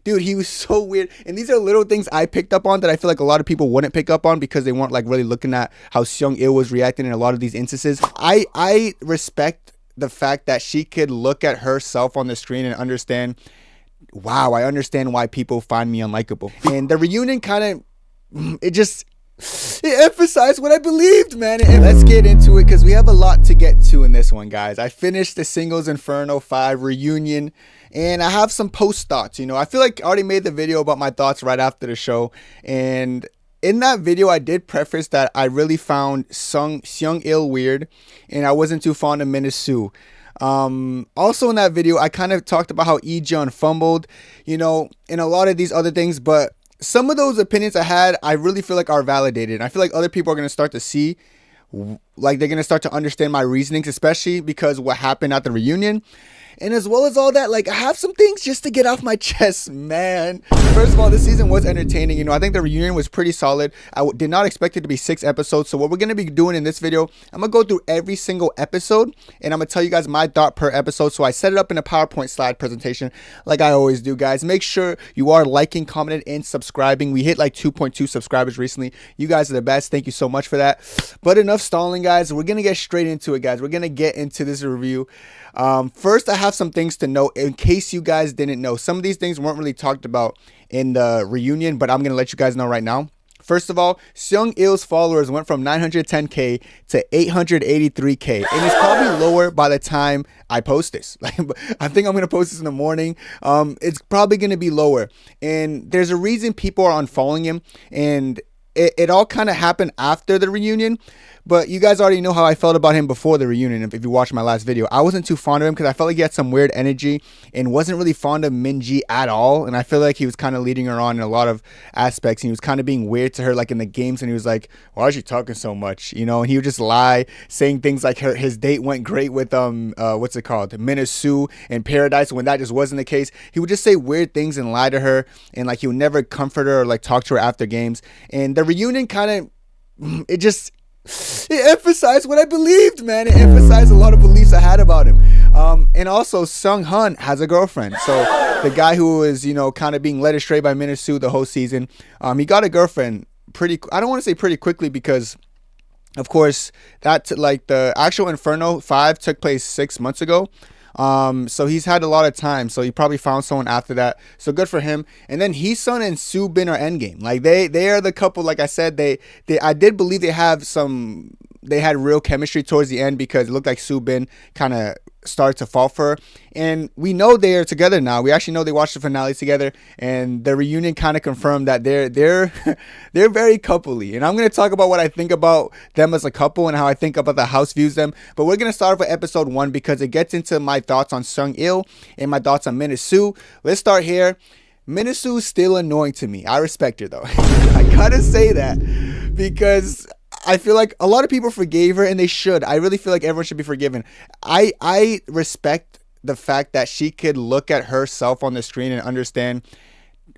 dude, he was so weird. And these are little things I picked up on that I feel like a lot of people wouldn't pick up on because they weren't like really looking at how Seung Il was reacting in a lot of these instances. I respect the fact that she could look at herself on the screen and understand, wow, I understand why people find me unlikable. And the reunion kind of, it emphasized what I believed, man. And let's get into it because we have a lot to get to in this one, guys. I finished the Singles Inferno 5 reunion and I have some post thoughts. You know, I feel like I already made the video about my thoughts right after the show. And in that video, I did preface that I really found Seung Il weird and I wasn't too fond of Mina Sue. Also in that video, I kind of talked about how I-Geon fumbled, you know, and a lot of these other things, but some of those opinions I had, I really feel like are validated. And I feel like other people are going to start to see, like they're going to start to understand my reasonings, especially because what happened at the reunion. And as well as all that, like I have some things just to get off my chest, man. First of all, this season was entertaining. You know, I think the reunion was pretty solid. I did not expect it to be 6 episodes. So what we're going to be doing in this video, I'm going to go through every single episode and I'm going to tell you guys my thought per episode. So I set it up in a PowerPoint slide presentation like I always do, guys. Make sure you are liking, commenting, and subscribing. We hit like 2.2 subscribers recently. You guys are the best. Thank you so much for that. But enough stalling, guys. We're going to get straight into it, guys. We're going to get into this review. First, I have some things to note in case you guys didn't know. Some of these things weren't really talked about in the reunion, but I'm going to let you guys know right now. First of all, Seung Il's followers went from 910K to 883K, and it's probably lower by the time I post this. Like, I think I'm going to post this in the morning. It's probably going to be lower, and there's a reason people are unfollowing him, and it all kind of happened after the reunion. But you guys already know how I felt about him before the reunion. If you watched my last video, I wasn't too fond of him because I felt like he had some weird energy and wasn't really fond of Minji at all. And I feel like he was kind of leading her on in a lot of aspects. And he was kind of being weird to her, like in the games. And he was like, why is she talking so much? You know, and he would just lie, saying things like his date went great with, what's it called? Mina Sue in Paradise, when that just wasn't the case. He would just say weird things and lie to her. And like he would never comfort her or like talk to her after games. And the reunion kind of, it emphasized what I believed, man. It emphasized a lot of beliefs I had about him. And also, Sung Han has a girlfriend. So the guy who was, you know, kind of being led astray by Mina Sue the whole season, he got a girlfriend I don't want to say pretty quickly because, of course, that like the actual Inferno 5 took place 6 months ago. So he's had a lot of time, so he probably found someone after that, so good for him. And then Hee Sun and Su Been are endgame. Like they are the couple. Like I said, I did believe they had real chemistry towards the end because it looked like Su Been kind of started to fall for her. And we know they are together now. We actually know they watched the finale together, and the reunion kind of confirmed that they're very coupley. And I'm going to talk about what I think about them as a couple and how I think about the house views them. But we're going to start off with episode 1 because it gets into my thoughts on Seung Il and my thoughts on Mina Sue. Let's start here. Mina Sue is still annoying to me. I respect her though. I gotta say that because I feel like a lot of people forgave her, and they should. I really feel like everyone should be forgiven. I respect the fact that she could look at herself on the screen and understand,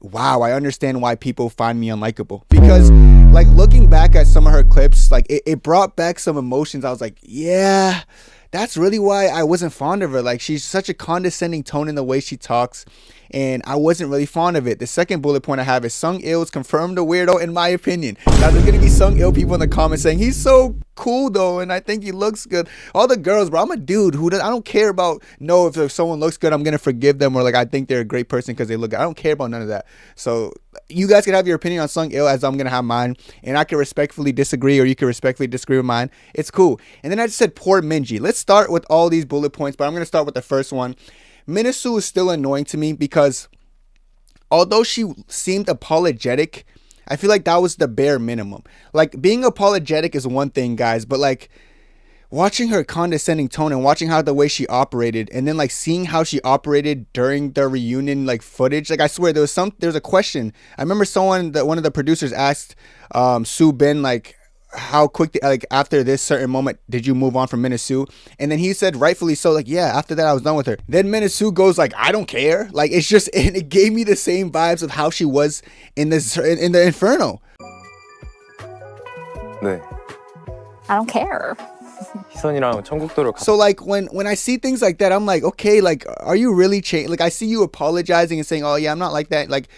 wow, I understand why people find me unlikable. Because like looking back at some of her clips, like it brought back some emotions. I was like, yeah, that's really why I wasn't fond of her. Like she's such a condescending tone in the way she talks, and I wasn't really fond of it. The second bullet point I have is Seung Il is confirmed a weirdo in my opinion. Now there's gonna be Seung Il people in the comments saying he's so cool though, and I think he looks good. All the girls, bro, I'm a dude who I don't care about if someone looks good, I'm gonna forgive them, or like I think they're a great person because they look good. I don't care about none of that. So you guys can have your opinion on Seung Il as I'm gonna have mine, and I can respectfully disagree, or you can respectfully disagree with mine. It's cool. And then I just said poor Minji. Let's start with all these bullet points, but I'm gonna start with the first one. Mina Sue is still annoying to me because although she seemed apologetic, I feel like that was the bare minimum. Like being apologetic is one thing, guys, but like watching her condescending tone and watching how the way she operated, and then like seeing how she operated during the reunion like footage, like I swear there was a question. I remember one of the producers asked Su Been like, how quick like after this certain moment did you move on from Mina Sue? And then he said rightfully so, like, yeah, after that I was done with her. Then Mina Sue goes like, I don't care. Like it's just, and it gave me the same vibes of how she was in the Inferno. 네. I don't care. 희선이랑 천국도를 So like when I see things like that, I'm like, okay, like are you really changed? Like I see you apologizing and saying, oh yeah, I'm not like that. Like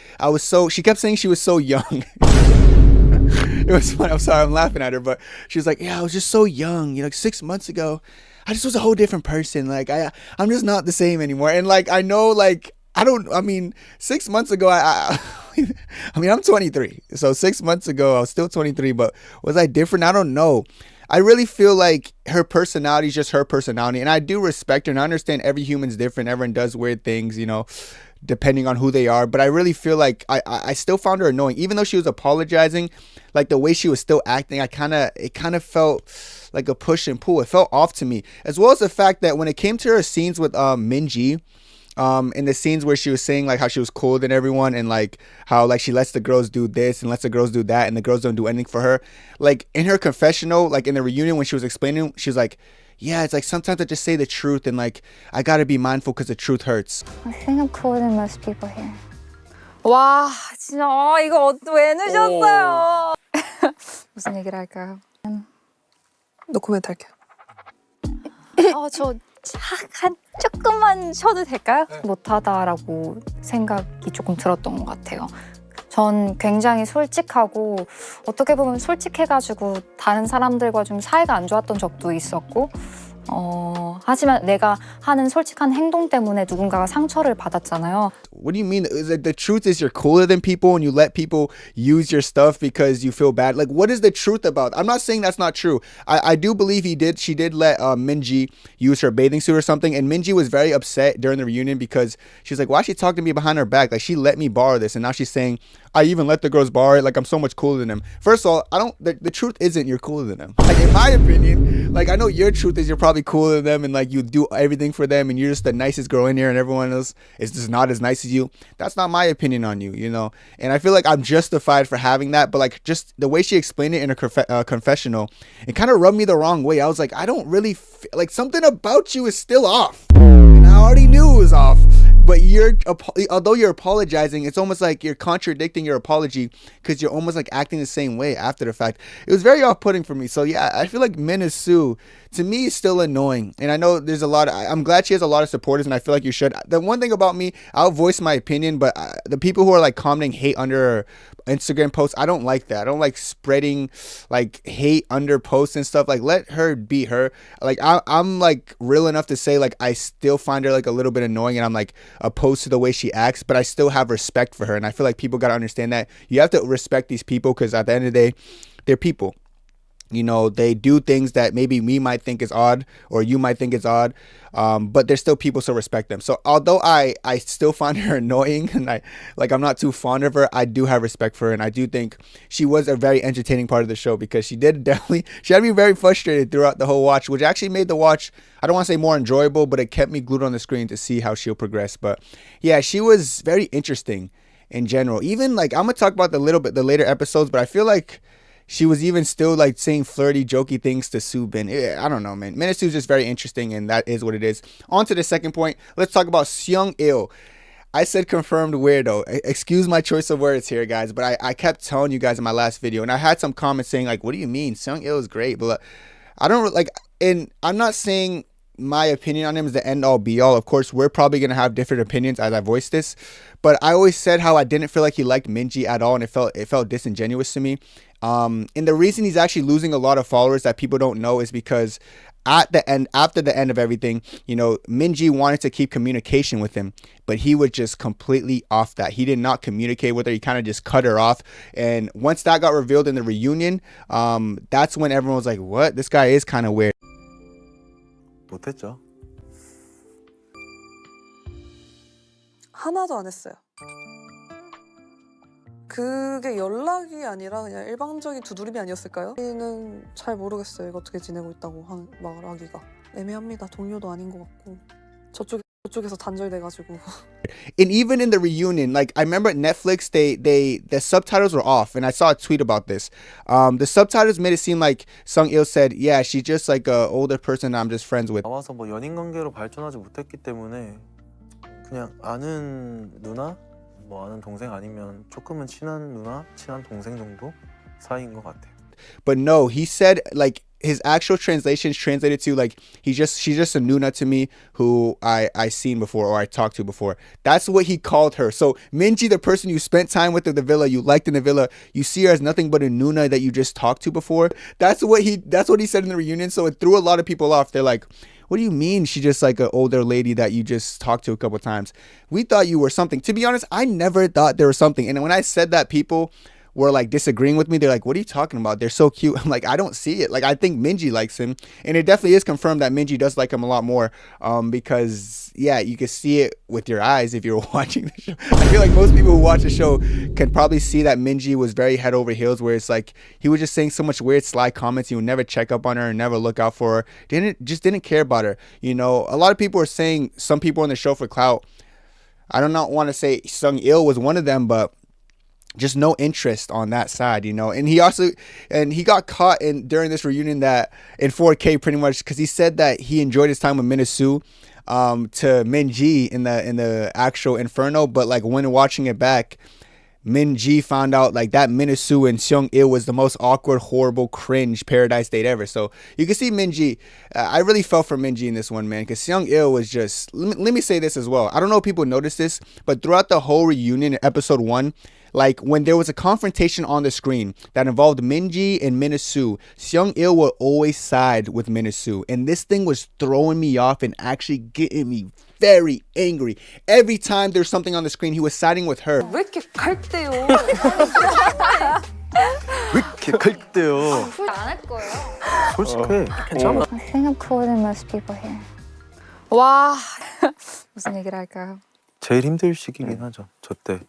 she kept saying she was so young. It was funny. I'm sorry, I'm laughing at her, but she was like, yeah, I was just so young. You know, like 6 months ago, I just was a whole different person. Like I'm just not the same anymore. And like I know, like I mean, 6 months ago, I mean, I'm 23. So 6 months ago, I was still 23, but was I different? I don't know. I really feel like her personality is just her personality. And I do respect her and I understand every human's different. Everyone does weird things, you know, depending on who they are. But I really feel like I still found her annoying. Even though she was apologizing, like the way she was still acting, it kind of felt like a push and pull. It felt off to me. As well as the fact that when it came to her scenes with Minji, in the scenes where she was saying like how she was cooler than everyone and like how like she lets the girls do this and lets the girls do that and the girls don't do anything for her, like in her confessional, like in the reunion when she was explaining, she was like, yeah, it's like sometimes I just say the truth and like I gotta be mindful because the truth hurts. I think I'm cooler than most people here. 와, 진짜 이거 왜 넣으셨어요? 무슨 얘기를 할까요? 노코멘트 할게요. 저 조금만 쉬어도 될까요? 못하다라고 생각이 조금 들었던 것 같아요. 전 굉장히 솔직하고 어떻게 보면 솔직해가지고 다른 사람들과 좀 사이가 안 좋았던 적도 있었고 하지만 내가 하는 솔직한 행동 때문에 누군가가 상처를 받았잖아요. What do you mean? Is it the truth is you're cooler than people and you let people use your stuff because you feel bad? Like, what is the truth about? I'm not saying that's not true. I do believe she did let Minji use her bathing suit or something. And Minji was very upset during the reunion because she's like, why is she talking to me behind her back? Like, she let me borrow this. And now she's saying, I even let the girls borrow it. Like, I'm so much cooler than them. First of all, the truth isn't you're cooler than them. Like, in my opinion, like, I know your truth is you're probably cooler than them and like you do everything for them and you're just the nicest girl in here and everyone else is just not as nice as you. That's not my opinion on you, you know? And I feel like I'm justified for having that, but like just the way she explained it in her confessional, it kind of rubbed me the wrong way. I was like, I don't really like something about you is still off. And I already knew it was off. But although you're apologizing, it's almost like you're contradicting your apology because you're almost like acting the same way after the fact. It was very off-putting for me. So yeah, I feel like Mina Sue, to me, is still annoying. And I know there's I'm glad she has a lot of supporters and I feel like you should. The one thing about me, I'll voice my opinion, but the people who are like commenting hate under her Instagram posts, I don't like that. I don't like spreading like hate under posts and stuff. Like let her be her. Like I'm like real enough to say like I still find her like a little bit annoying and I'm like opposed to the way she acts, but I still have respect for her. And I feel like people got to understand that you have to respect these people because at the end of the day, they're people. You know, they do things that maybe we might think is odd or you might think is odd, but they're still people, so respect them. So although I still find her annoying and I'm not too fond of her, I do have respect for her. And I do think she was a very entertaining part of the show because she had me very frustrated throughout the whole watch, which actually made the watch, I don't want to say more enjoyable, but it kept me glued on the screen to see how she'll progress. But yeah, she was very interesting in general. Even like, I'm going to talk about the later episodes, but I feel like she was even still like saying flirty, jokey things to Soo Been. I don't know, man. Mina Sue's just very interesting, and that is what it is. On to the second point. Let's talk about Seung Il. I said confirmed weirdo. Excuse my choice of words here, guys, but I kept telling you guys in my last video, and I had some comments saying like, what do you mean? Seung Il is great, but I don't like, and I'm not saying my opinion on him is the end all be all. Of course, we're probably going to have different opinions as I voice this, but I always said how I didn't feel like he liked Minji at all, and it felt disingenuous to me. And the reason he's actually losing a lot of followers that people don't know is because after the end of everything, you know, Minji wanted to keep communication with him, but he was just completely off that. He did not communicate with her. He kind of just cut her off. And once that got revealed in the reunion, that's when everyone was like, what? This guy is kind of weird. 못했죠. 하나도 안 했어요. 그게 연락이 아니라 그냥 일방적인 두드림이 아니었을까요? 저는 잘 모르겠어요. 이거 어떻게 지내고 있다고 말하기가 애매합니다. 동료도 아닌 것 같고 저쪽에서 단절돼가지고. And even in the reunion, like I remember at Netflix, the subtitles were off, and I saw a tweet about this. The subtitles made it seem like Seung Il said, "Yeah, she's just like a older person I'm just friends with." 나와서 뭐 연인 관계로 발전하지 못했기 때문에 그냥 아는 누나, 뭐 아는 동생 아니면 조금은 친한 누나, 친한 동생 정도 사이인 것 같아요. But no, he said like his actual translations translated to like she's just a Nuna to me who I seen before or I talked to before. That's what he called her. So Minji, the person you spent time with in the villa, you liked in the villa, you see her as nothing but a Nuna that you just talked to before. That's what he said in the reunion. So it threw a lot of people off. They're like, what do you mean she's just like an older lady that you just talked to a couple times? We thought you were something. To be honest, I never thought there was something. And when I said that, people were like disagreeing with me. They're like, what are you talking about? They're so cute. I'm like, I don't see it. Like, I think Minji likes him. And it definitely is confirmed that Minji does like him a lot more because, yeah, you can see it with your eyes if you're watching the show. I feel like most people who watch the show can probably see that Minji was very head over heels, where it's like he was just saying so much weird sly comments. He would never check up on her and never look out for her. Didn't care about her. You know, a lot of people are saying some people on the show for clout. I do not want to say Seung Il was one of them, but just no interest on that side, you know. And he got caught during this reunion that in 4K pretty much because he said that he enjoyed his time with Mina Sue to Minji in the actual Inferno, but like when watching it back, Minji found out like that Mina Sue and Seung Il was the most awkward, horrible, cringe paradise date ever. So you can see Minji. I really felt for Minji in this one, man, because Seung Il was just. Let me say this as well. I don't know if people noticed this, but throughout the whole reunion in episode 1. Like, when there was a confrontation on the screen that involved Minji and Mina Sue, Seung Il would always side with Mina Sue. And this thing was throwing me off and actually getting me very angry. Every time there's something on the screen, he was siding with her. 왜 이렇게 갈대요? 왜 이렇게 갈대요? 안할 거예요. 솔직해. 괜찮아. I think I'm cooler than most people here. 와, 무슨 얘기를 할까요? 제일 힘들 시기긴 하죠. 저 때.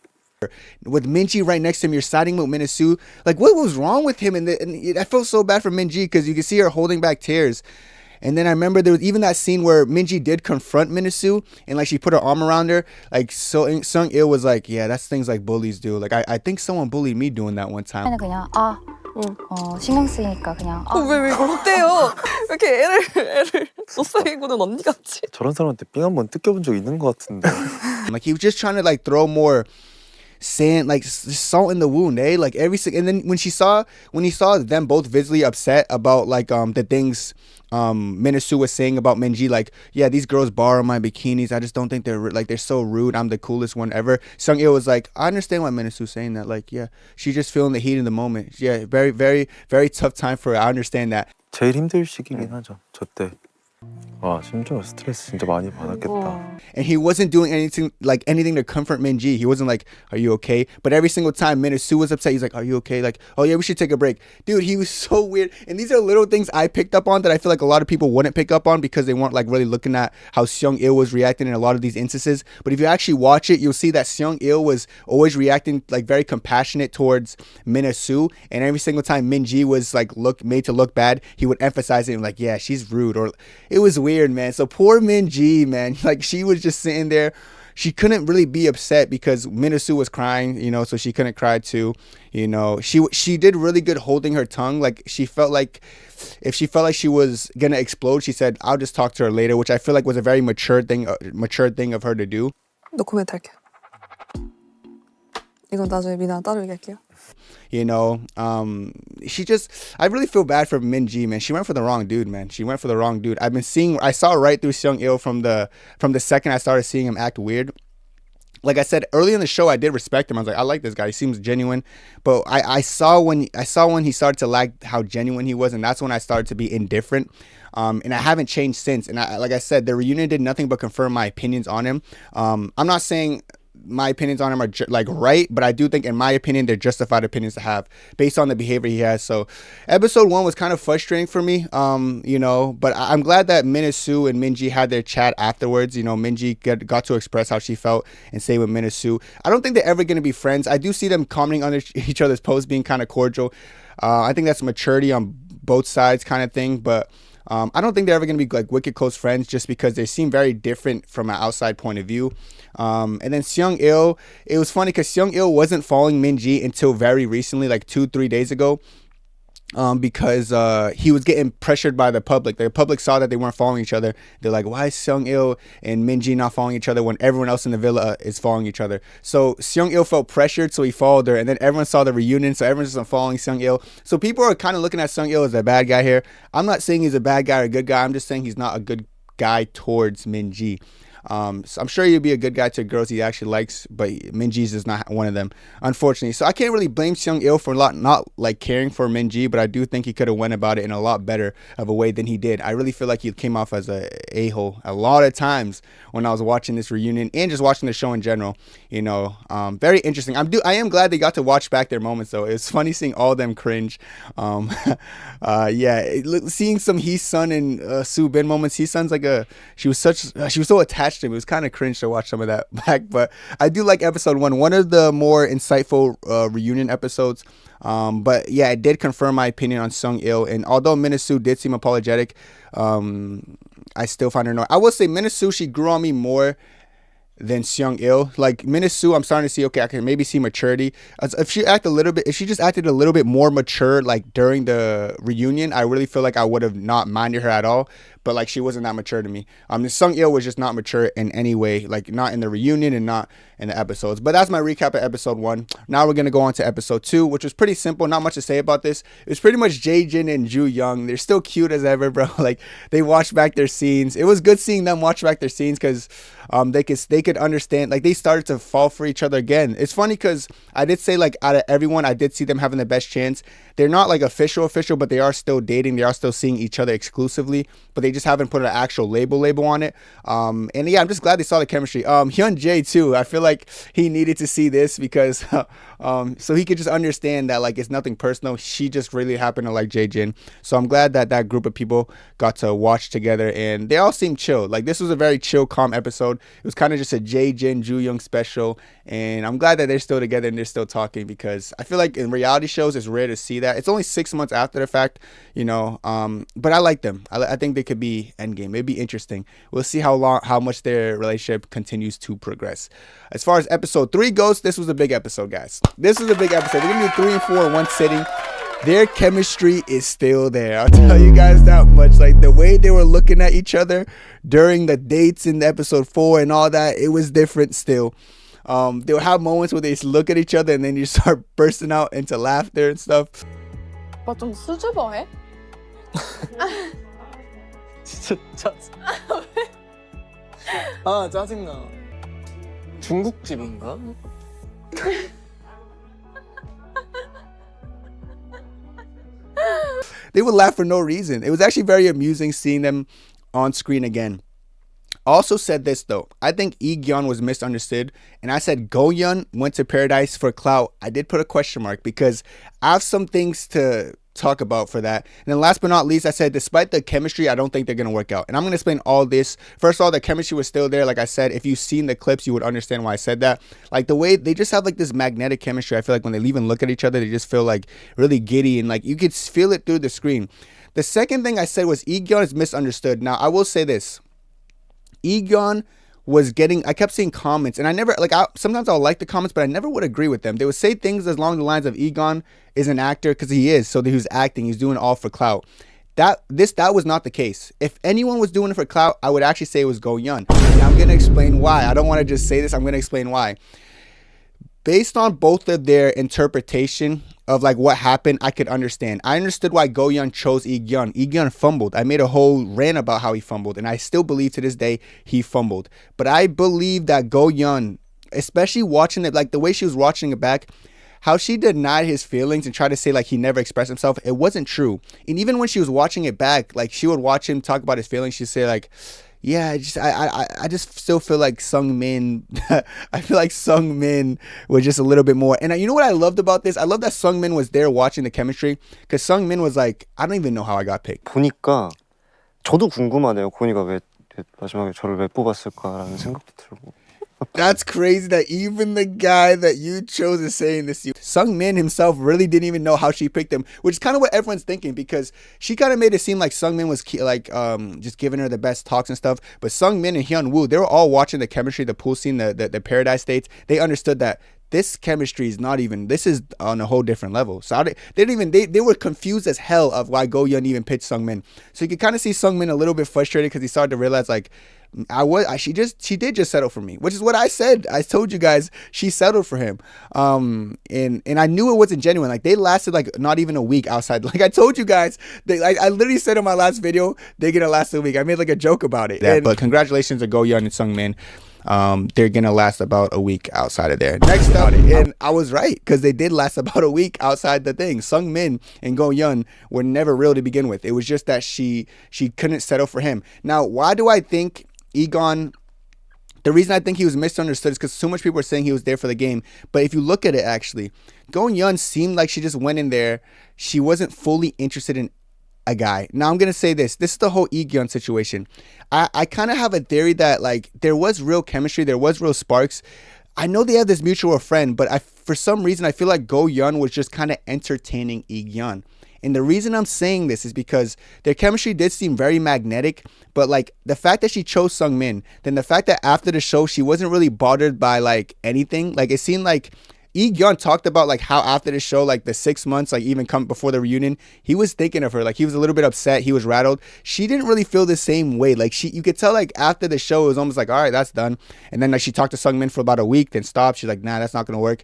With Minji right next to him, you're siding with Mina Sue. Like, what was wrong with him? And I felt so bad for Minji because you can see her holding back tears. And then I remember there was even that scene where Minji did confront Mina Sue and like she put her arm around her. Like Seung Il was like, yeah, that's things like bullies do. Like I think someone bullied me doing that one time. 그냥 신경 쓰이니까 그냥 왜 이걸 어때요? 왜 이렇게 애를 소싸이고는 언니 같지? 저런 사람한테 삥 한번 뜯겨본 적 있는 것 같은데. Like he was just trying to like throw more sand, like salt in the wound, eh? Like and then when he saw them both visibly upset about like the things Mina Sue was saying about Minji, like, yeah, these girls borrow my bikinis. I just don't think they're so rude. I'm the coolest one ever. Seung Il was like, I understand why Mina Sue's saying that. Like, yeah, she's just feeling the heat in the moment. Yeah, very, very, very tough time for her. I understand that. 제일 힘들 시기긴 하죠. 저 때. 와, 진짜 스트레스 진짜 많이 받았겠다. And he wasn't doing anything to comfort Minji. He wasn't like, are you okay? But every single time Mina Sue was upset, he's like, are you okay? Like, oh yeah, we should take a break. Dude, he was so weird. And these are little things I picked up on that I feel like a lot of people wouldn't pick up on because they weren't like really looking at how Seung Il was reacting in a lot of these instances. But if you actually watch it, you'll see that Seung Il was always reacting like very compassionate towards Mina Sue. And every single time Minji was like made to look bad, he would emphasize it and like, yeah, she's rude. Or it was weird, man. So poor Minji, man. Like she was just sitting there. She couldn't really be upset because Mina Sue was crying, you know, so she couldn't cry too. You know, she did really good holding her tongue. Like she felt like if she felt like she was gonna explode, she said, "I'll just talk to her later," which I feel like was a very mature thing of her to do. 너 코멘트 할게. 이건 나중에 미나 따로 얘기할게요. You know, I really feel bad for Minji, man. She went for the wrong dude, man. She went for the wrong dude. I saw right through Seung Il from the second I started seeing him act weird. Like I said early in the show, I did respect him. I was like, I like this guy. He seems genuine. But I saw when he started to lack how genuine he was, and that's when I started to be indifferent. And I haven't changed since. And like I said, the reunion did nothing but confirm my opinions on him. I'm not saying my opinions on him are right, but I do think in my opinion they're justified opinions to have based on the behavior he has. So episode 1 was kind of frustrating for me, you know, but I'm glad that Mina Sue and Minji had their chat afterwards. You know, Minji got to express how she felt and say with Mina Sue. I don't think they're ever going to be friends. I do see them commenting on each other's posts being kind of cordial. I think that's maturity on both sides kind of thing, but I don't think they're ever going to be like wicked close friends just because they seem very different from an outside point of view. And then Seung Il, it was funny because Seung Il wasn't following Minji until very recently, like 2-3 days ago. because he was getting pressured by the public. The public saw that they weren't following each other. They're like, why is Seung Il and Minji not following each other when everyone else in the villa is following each other? So Seung Il felt pressured, so he followed her, and then everyone saw the reunion, so everyone's just following Seung Il. So people are kind of looking at Seung Il as a bad guy here. I'm not saying he's a bad guy or a good guy. I'm just saying he's not a good guy towards Minji. So I'm sure he'd be a good guy to girls he actually likes, but Minji's is not one of them, unfortunately. So I can't really blame Seung Il for not like caring for Minji, but I do think he could have went about it in a lot better of a way than he did. I really feel like he came off as a-hole a lot of times when I was watching this reunion and just watching the show in general. You know, very interesting. I am glad they got to watch back their moments though. It's funny seeing all of them cringe. Seeing some Hee Sun and Su Been moments. Hee Sun's like she was so attached to him. It was kind of cringe to watch some of that back, but I do like episode 1, one of the more insightful reunion episodes. But yeah, it did confirm my opinion on Seung Il, and although Mina Sue did seem apologetic, I still find her annoying. I will say Mina Sue, she grew on me more than Seung Il. Like Mina Sue, I'm starting to see, okay, I can maybe see maturity. If she just acted a little bit more mature, like during the reunion, I really feel like I would have not minded her at all. But like she wasn't that mature to me. Seung Il was just not mature in any way, like not in the reunion and not in the episodes. But that's my recap of episode 1. Now we're gonna go on to episode 2, which was pretty simple. Not much to say about this. It was pretty much Jae Jin and Joo Young. They're still cute as ever, bro. Like they watched back their scenes. It was good seeing them watch back their scenes because they could understand. Like they started to fall for each other again. It's funny because I did say like out of everyone, I did see them having the best chance. They're not like official, but they are still dating. They are still seeing each other exclusively, but they just haven't put an actual label on it. And yeah, I'm just glad they saw the chemistry. Hyun Jae too. I feel like he needed to see this because so he could just understand that like it's nothing personal. She just really happened to like Jae Jin. So I'm glad that that group of people got to watch together and they all seemed chill. Like this was a very chill, calm episode. It was kind of just a Jae Jin, Joo Young special. And I'm glad that they're still together and they're still talking because I feel like in reality shows, it's rare to see that. It's only 6 months after the fact, you know, but I like them. I think they could be endgame. It'd be interesting. We'll see how much their relationship continues to progress. As far as episode 3 goes, this was a big episode, guys. This was a big episode. We're gonna do 3 and 4 in one sitting. Their chemistry is still there. I'll tell you guys that much. Like the way they were looking at each other during the dates in episode 4 and all that, it was different still. They'll have moments where they just look at each other and then you start bursting out into laughter and stuff. 오빠 좀 수줍어해? 진짜 짜증. 아 짜증나. 중국집인가? They would laugh for no reason. It was actually very amusing seeing them on screen again. Also said this though, I think I-Geon was misunderstood, and I said Go-yeon went to paradise for clout. I did put a question mark because I have some things to talk about for that. And then last but not least, I said despite the chemistry, I don't think they're gonna work out. And I'm gonna explain all this. First of all, the chemistry was still there. Like I said, if you've seen the clips, you would understand why I said that. Like the way they just have like this magnetic chemistry. I feel like when they even look at each other, they just feel like really giddy and like you could feel it through the screen. The second thing I said was I-Geon is misunderstood. Now I will say this. I-Geon was getting, I kept seeing comments and I never, like sometimes I'll like the comments, but I never would agree with them. They would say things along the lines of I-Geon is an actor because he is. So he was acting, he's doing it all for clout. That was not the case. If anyone was doing it for clout, I would actually say it was Go-yeon. And I'm going to explain why. I don't want to just say this, I'm going to explain why. Based on both of their interpretation of like what happened, I could understand. I understood why Go-yeon chose I-Geon. I-Geon fumbled. I made a whole rant about how he fumbled, and I still believe to this day he fumbled. But I believe that Go-yeon, especially watching it, like the way she was watching it back, how she denied his feelings and tried to say like he never expressed himself, it wasn't true. And even when she was watching it back, like she would watch him talk about his feelings, she'd say like, yeah, I just still feel like Seung Min. I feel like Seung Min was just a little bit more. And you know what I loved about this? I love that Seung Min was there watching the chemistry because Seung Min was like, I don't even know how I got picked. 보니까 저도 궁금하네요. 고니가 왜 마지막에 저를 왜 뽑았을까라는 생각도 들고. That's crazy that even the guy that you chose is saying this to you. Seung Min himself really didn't even know how she picked him, which is kind of what everyone's thinking because she kind of made it seem like Seung Min was like just giving her the best talks and stuff. But Seung Min and Hyun Woo, they were all watching the chemistry, the pool scene, the paradise dates. They understood that this chemistry is not even, this is on a whole different level. So they were confused as hell of why Go Young even pitched Seungmin. So you could kind of see Seungmin a little bit frustrated because he started to realize like, she did just settle for me, which is what I said. I told you guys she settled for him. And I knew it wasn't genuine. Like they lasted like not even a week outside. Like I told you guys, I literally said in my last video, they're gonna last a week. I made like a joke about it. Yeah, but congratulations to Go Young and Seungmin. They're gonna last about a week outside of there. Next up, and I was right because they did last about a week outside the thing. Seungmin and Go Young were never real to begin with. It was just that she couldn't settle for him. Now, why do I think I-Geon? The reason I think he was misunderstood is because so much people are saying he was there for the game. But if you look at it, actually, Go Young seemed like she just went in there. She wasn't fully interested in a guy. Now I'm gonna say this is the whole I-Geon situation. I kind of have a theory that like there was real chemistry, there was real sparks. I know they have this mutual friend, but for some reason I feel like Go Young was just kind of entertaining I-Geon. And the reason I'm saying this is because their chemistry did seem very magnetic, but like the fact that she chose Seungmin, then the fact that after the show she wasn't really bothered by like anything. Like it seemed like I-Geon talked about like how after the show, like the 6 months, like even come before the reunion, he was thinking of her. Like he was a little bit upset. He was rattled. She didn't really feel the same way. Like you could tell like after the show, it was almost like, all right, that's done. And then like she talked to Seungmin for about a week, then stopped. She's like, nah, that's not going to work.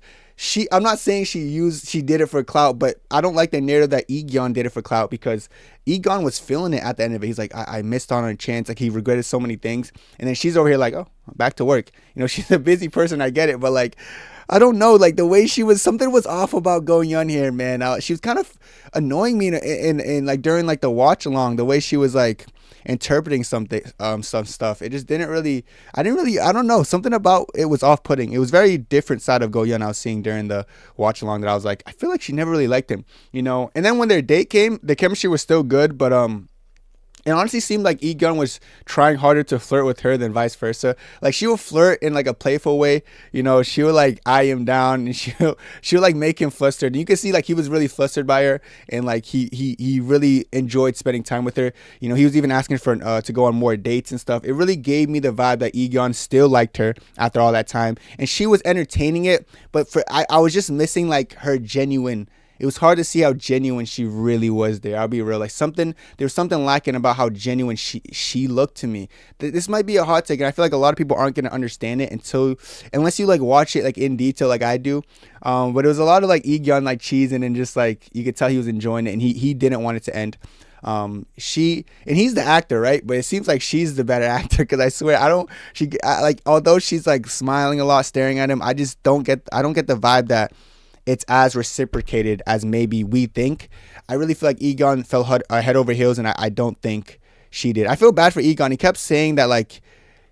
I'm not saying she did it for clout, but I don't like the narrative that I-Geon did it for clout because I-Geon was feeling it at the end of it. He's like, I missed on a chance. Like he regretted so many things. And then she's over here like, oh, back to work. You know, she's a busy person. I get it. But like, I don't know, like the way she was, something was off about Go Young here, man. She was kind of annoying me in like during like the watch along, the way she was like interpreting some stuff. It just didn't really, I don't know, something about it was off-putting. It was very different side of Go Young I was seeing during the watch along that I was like, I feel like she never really liked him, you know. And then when their date came, the chemistry was still good, but it honestly seemed like I-Geon was trying harder to flirt with her than vice versa. Like she would flirt in like a playful way, you know. She would like eye him down, and she would like make him flustered. And you could see like he was really flustered by her, and like he really enjoyed spending time with her. You know, he was even asking for to go on more dates and stuff. It really gave me the vibe that I-Geon still liked her after all that time, and she was entertaining it. But I was just missing like her genuine. It was hard to see how genuine she really was there. I'll be real. Like there was something lacking about how genuine she looked to me. This might be a hot take, and I feel like a lot of people aren't going to understand it unless you like watch it like in detail like I do. But it was a lot of like I-Geon like cheesing, and just like you could tell he was enjoying it, and he didn't want it to end. And he's the actor, right? But it seems like she's the better actor, because I swear although she's like smiling a lot, staring at him, I don't get the vibe that it's as reciprocated as maybe we think. I really feel like I-Geon fell head over heels, and I don't think she did. I feel bad for I-Geon. He kept saying that like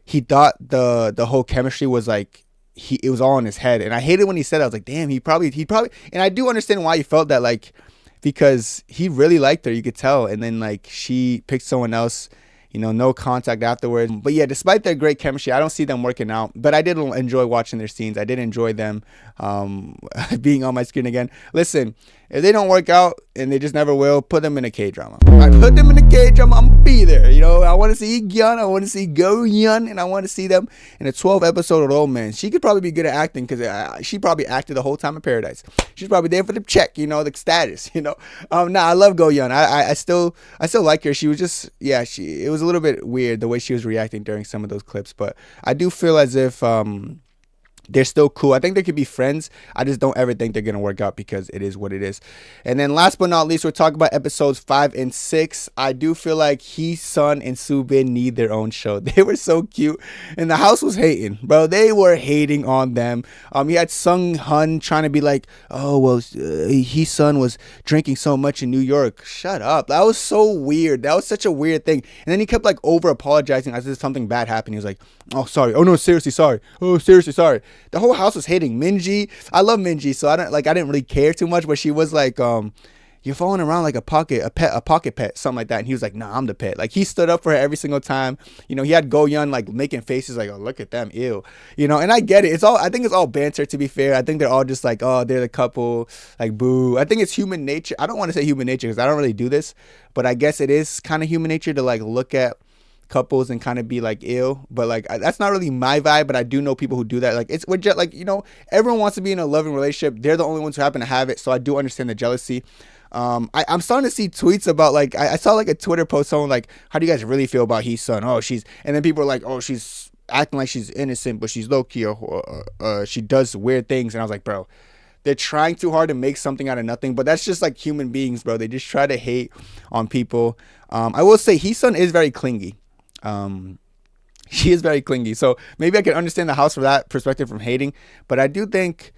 he thought the whole chemistry was like it was all in his head, and I hated when he said it. I was like, damn, he probably, and I do understand why he felt that, like because he really liked her, you could tell, and then like she picked someone else. You know, no contact afterwards. But yeah, despite their great chemistry, I don't see them working out. But I did enjoy watching their scenes. I did enjoy them being on my screen again. Listen, if they don't work out, and they just never will, put them in a K-drama. I put them in a K-drama, I'm gonna be there. You know, I want to see I-Geon, I want to see Go Young, and I want to see them in a 12-episode romance. She could probably be good at acting, because she probably acted the whole time in Paradise. She's probably there for the check, you know, the status, you know. I love Go Young. I still like her. She was just, it was a little bit weird the way she was reacting during some of those clips, but I do feel as if they're still cool. I think they could be friends. I just don't ever think they're going to work out, because it is what it is. And then last but not least, we're talking about episodes 5 and 6. I do feel like Hee Sun and Su Been need their own show. They were so cute. And the house was hating, bro. They were hating on them. You had Sung Hun trying to be like, oh, well, Hee Sun was drinking so much in New York. Shut up. That was so weird. That was such a weird thing. And then he kept like over apologizing as if something bad happened. He was like, oh, sorry. Oh, no, seriously, sorry. Oh, seriously, sorry. The whole house was hating Minji. I love Minji, so I didn't really care too much, but she was like, you're following around like a pocket pet, something like that. And he was like, nah, I'm the pet. Like he stood up for her every single time. You know, he had Go Young like making faces like, oh, look at them, ew. You know, and I get it. I think it's all banter, to be fair. I think they're all just like, oh, they're the couple, like boo. I think it's human nature. I don't want to say human nature, because I don't really do this, but I guess it is kind of human nature to like look at couples and kind of be like ill, but like that's not really my vibe. But I do know people who do that. Like we're just like, you know, everyone wants to be in a loving relationship. They're the only ones who happen to have it, so I do understand the jealousy. I'm starting to see tweets about like I saw like a Twitter post, someone like, how do you guys really feel about Hee Sun? Oh, and then people are like, oh, she's acting like she's innocent, but she's low key, or she does weird things. And I was like, bro, they're trying too hard to make something out of nothing, but that's just like human beings, bro. They just try to hate on people. I will say Hee Sun is very clingy. She is very clingy. So maybe I can understand the house from that perspective from hating, but I do think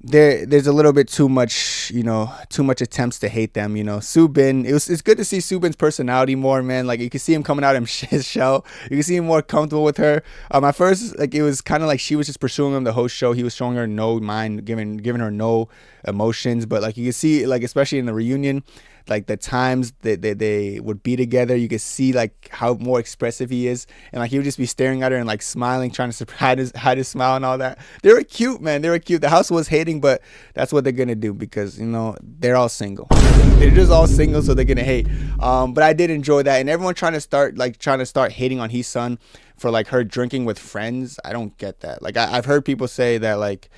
there's a little bit too much, you know, too much attempts to hate them, you know. Soo Bin, it's good to see Soo Bin's personality more, man. Like you can see him coming out of his shell. You can see him more comfortable with her. At first, like it was kind of like she was just pursuing him the whole show. He was showing her no mind, giving her no emotions. But like you can see, like especially in the reunion, like the times that they would be together, you could see like how more expressive he is, and like he would just be staring at her and like smiling, trying to hide his smile and all that. They were cute, man. They were cute. The house was hating, but that's what they're gonna do because, you know, they're all single. They're just all single, so they're gonna hate. But I did enjoy that, and everyone trying to start hating on Hee Sun for like her drinking with friends. I don't get that. Like I've heard people say that, like,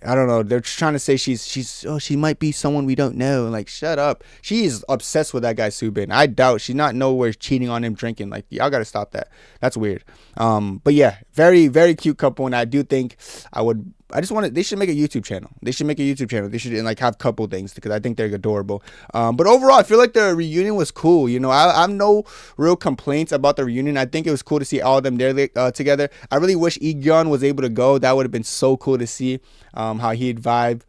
I don't know, they're trying to say she might be someone we don't know. Like, shut up. She is obsessed with that guy Soo Bin. I doubt she's not nowhere cheating on him drinking. Like, y'all gotta stop that. That's weird. But yeah, very, very cute couple, and I do think they should make a YouTube channel. They should like have couple things because I think they're adorable. But overall, I feel like the reunion was cool. You know, I have no real complaints about the reunion. I think it was cool to see all of them there together. I really wish I-Geon was able to go. That would have been so cool to see how he'd vibe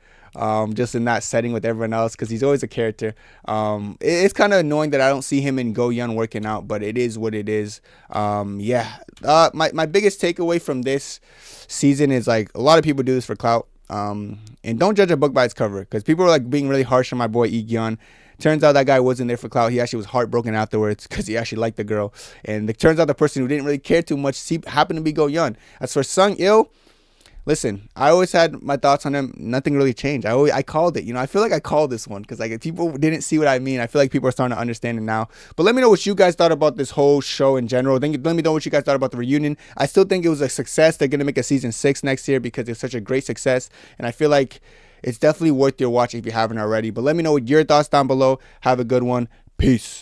just in that setting with everyone else, because he's always a character. It's kind of annoying that I don't see him and Joo Young working out, but it is what it is. My biggest takeaway from this season is, like, a lot of people do this for clout, and don't judge a book by its cover, because people are like being really harsh on my boy I-Geon. Turns out that guy wasn't there for clout. He actually was heartbroken afterwards because he actually liked the girl, and it turns out the person who didn't really care too much happened to be Joo Young. As for Seung Il, listen, I always had my thoughts on him. Nothing really changed. I called it. You know, I feel like I called this one because, like, if people didn't see what I mean, I feel like people are starting to understand it now. But let me know what you guys thought about this whole show in general. Then let me know what you guys thought about the reunion. I still think it was a success. They're gonna make a season 6 next year because it's such a great success, and I feel like it's definitely worth your watch if you haven't already. But let me know what your thoughts down below. Have a good one. Peace.